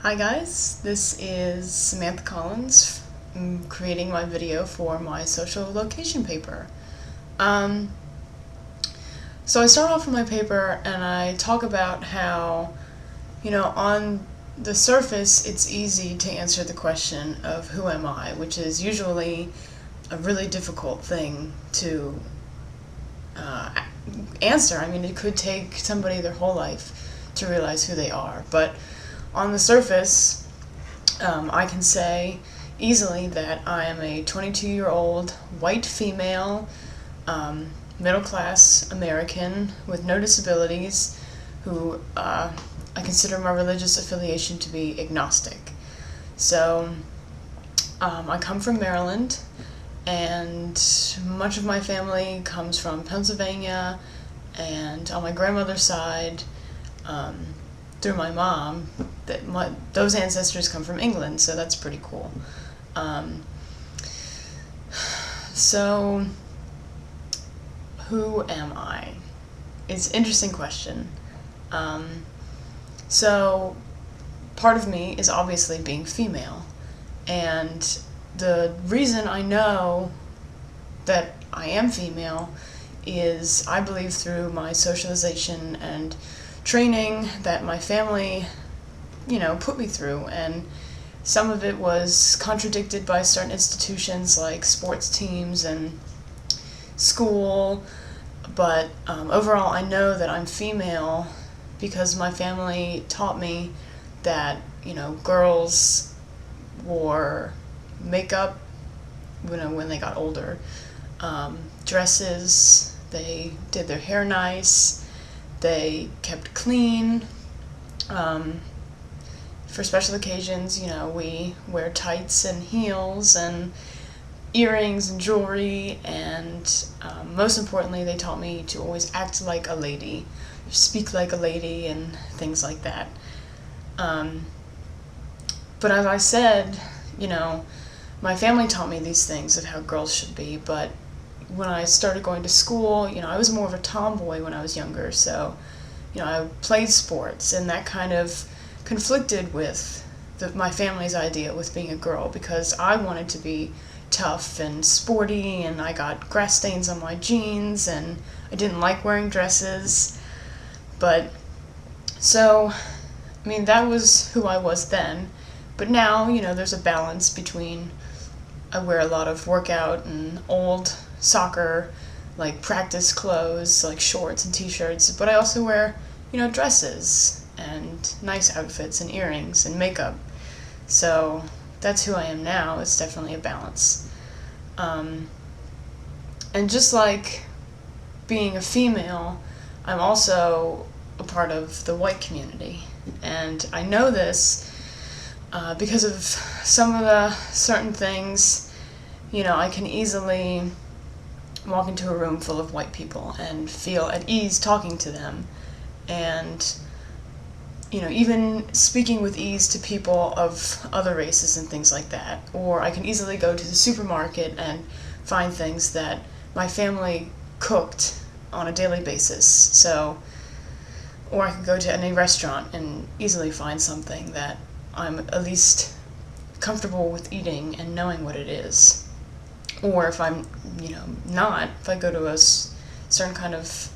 Hi guys, this is Samantha Collins. I'm creating my video for my social location paper. Um, so I start off with my paper and I talk about how, on the surface it's easy to answer the question of who am I, which is usually a really difficult thing to answer. I mean, it could take somebody their whole life to realize who they are, but on the surface, I can say easily that I am a 22-year-old white female, middle-class American with no disabilities who I consider my religious affiliation to be agnostic. So I come from Maryland, and much of my family comes from Pennsylvania, and on my grandmother's side, through my mom, those ancestors come from England, so that's pretty cool. So, who am I? It's an interesting question. So, part of me is obviously being female, and the reason I know that I am female is, I believe, through my socialization and training that my family, put me through, and some of it was contradicted by certain institutions like sports teams and school, but overall I know that I'm female because my family taught me that, girls wore makeup, when they got older, dresses, they did their hair nice, they kept clean. For special occasions, we wear tights and heels and earrings and jewelry, and most importantly, they taught me to always act like a lady, speak like a lady, and things like that. But as I said, my family taught me these things of how girls should be, but when I started going to school, I was more of a tomboy when I was younger, so, I played sports, and that kind of conflicted with my family's idea with being a girl, because I wanted to be tough and sporty, and I got grass stains on my jeans, and I didn't like wearing dresses. But, so, that was who I was then, but now, there's a balance between, I wear a lot of workout and old soccer, like practice clothes, like shorts and t-shirts, but I also wear, dresses and nice outfits and earrings and makeup. So that's who I am now. It's definitely a balance. And just like being a female, I'm also a part of the white community. And I know this because of some of the certain things. I can easily walk into a room full of white people and feel at ease talking to them, and even speaking with ease to people of other races and things like that. Or I can easily go to the supermarket and find things that my family cooked on a daily basis. So, or I could go to any restaurant and easily find something that I'm at least comfortable with eating and knowing what it is. Or if I'm, not, if I go to a certain kind of,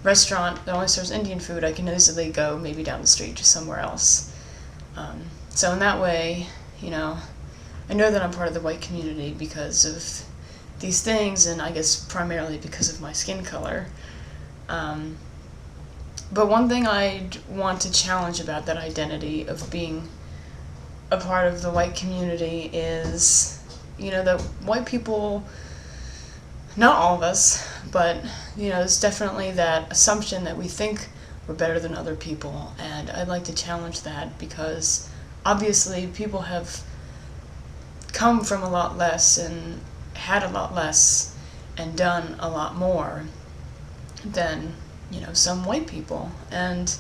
restaurant that only serves Indian food, I can easily go maybe down the street to somewhere else. So in that way, I know that I'm part of the white community because of these things, and I guess primarily because of my skin color. But one thing I want to challenge about that identity of being a part of the white community is, that white people, not all of us, but, there's definitely that assumption that we think we're better than other people, and I'd like to challenge that, because obviously people have come from a lot less and had a lot less and done a lot more than, some white people. And,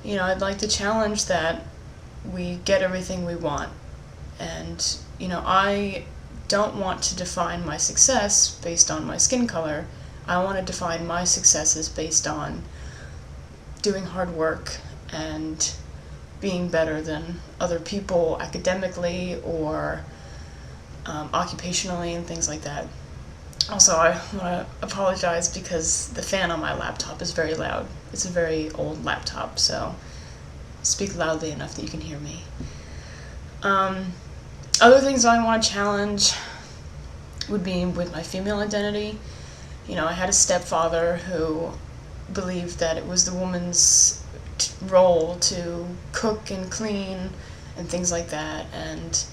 I'd like to challenge that we get everything we want. And, I don't want to define my success based on my skin color. I want to define my successes based on doing hard work and being better than other people academically or occupationally and things like that. Also, I want to apologize because the fan on my laptop is very loud. It's a very old laptop, so speak loudly enough that you can hear me. Other things I want to challenge would be with my female identity. You know, I had a stepfather who believed that it was the woman's role to cook and clean and things like that. And,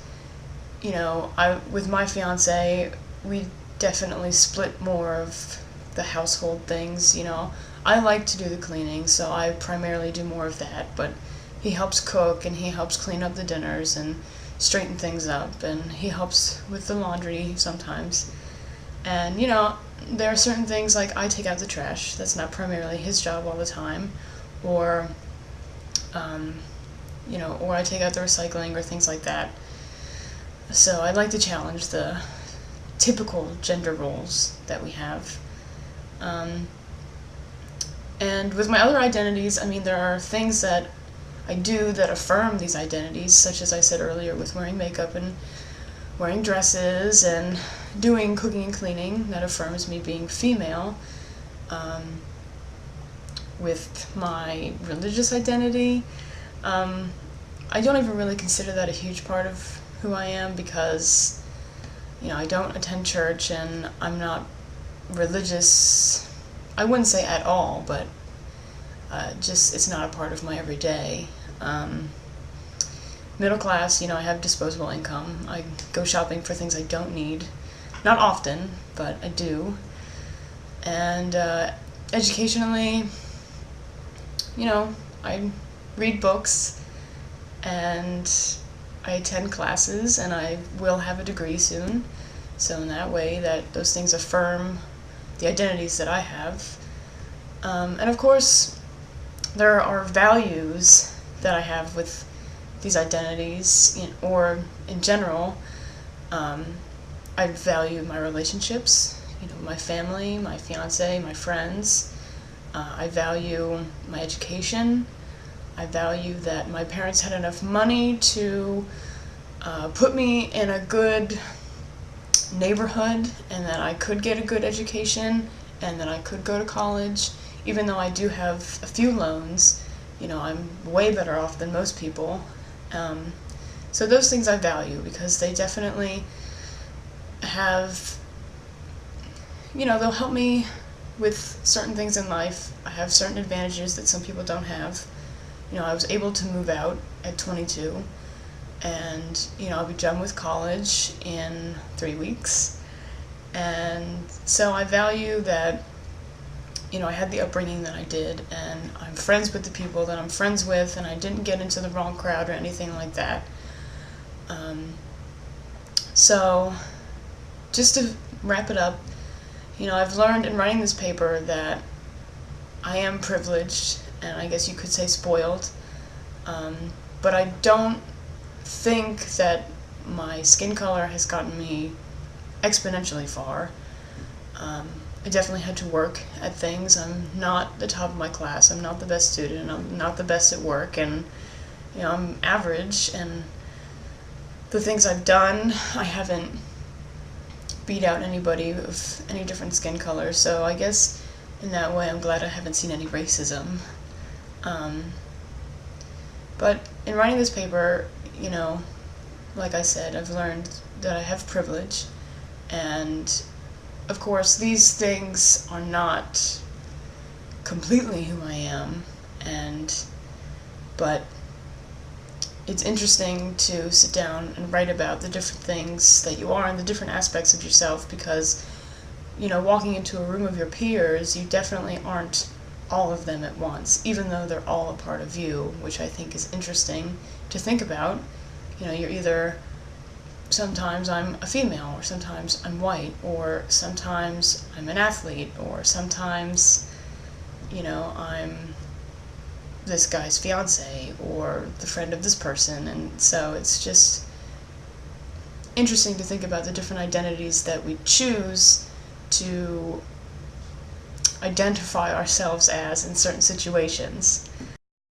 you know, with my fiance, we definitely split more of the household things. You know, I like to do the cleaning, so I primarily do more of that, but he helps cook and he helps clean up the dinners and straighten things up, and he helps with the laundry sometimes. And, you know, there are certain things like I take out the trash. That's not primarily his job all the time. Or, you know, or I take out the recycling or things like that. So I'd like to challenge the typical gender roles that we have. And with my other identities, I mean, there are things that I do that affirm these identities, such as I said earlier with wearing makeup and wearing dresses and doing cooking and cleaning. That affirms me being female. With my religious identity, I don't even really consider that a huge part of who I am because, you know, I don't attend church and I'm not religious. I wouldn't say at all, but just it's not a part of my everyday. Middle class, you know, I have disposable income. I go shopping for things I don't need. Not often, but I do. And educationally, you know, I read books and I attend classes and I will have a degree soon. So in that way, those things affirm the identities that I have. And of course, there are values that I have with these identities, or in general. I value my relationships, you know, my family, my fiance, my friends. I value my education. I value that my parents had enough money to put me in a good neighborhood and that I could get a good education and that I could go to college. Even though I do have a few loans, you know, I'm way better off than most people. So those things I value because they definitely have, you know, they'll help me with certain things in life. I have certain advantages that some people don't have. You know, I was able to move out at 22, and, you know, I'll be done with college in 3 weeks. And so I value that, you know, I had the upbringing that I did, and I'm friends with the people that I'm friends with, and I didn't get into the wrong crowd or anything like that. So, just to wrap it up, you know, I've learned in writing this paper that I am privileged, and I guess you could say spoiled, but I don't think that my skin color has gotten me exponentially far. I definitely had to work at things. I'm not the top of my class. I'm not the best student. I'm not the best at work, and, you know, I'm average, and the things I've done, I haven't beat out anybody of any different skin color, so I guess in that way I'm glad I haven't seen any racism. But in writing this paper, you know, like I said, I've learned that I have privilege, and of course these things are not completely who I am, but it's interesting to sit down and write about the different things that you are and the different aspects of yourself, because, you know, walking into a room of your peers, you definitely aren't all of them at once, even though they're all a part of you, which I think is interesting to think about. You know, you're either, sometimes I'm a female, or sometimes I'm white, or sometimes I'm an athlete, or sometimes, you know, I'm this guy's fiance or the friend of this person. And so it's just interesting to think about the different identities that we choose to identify ourselves as in certain situations.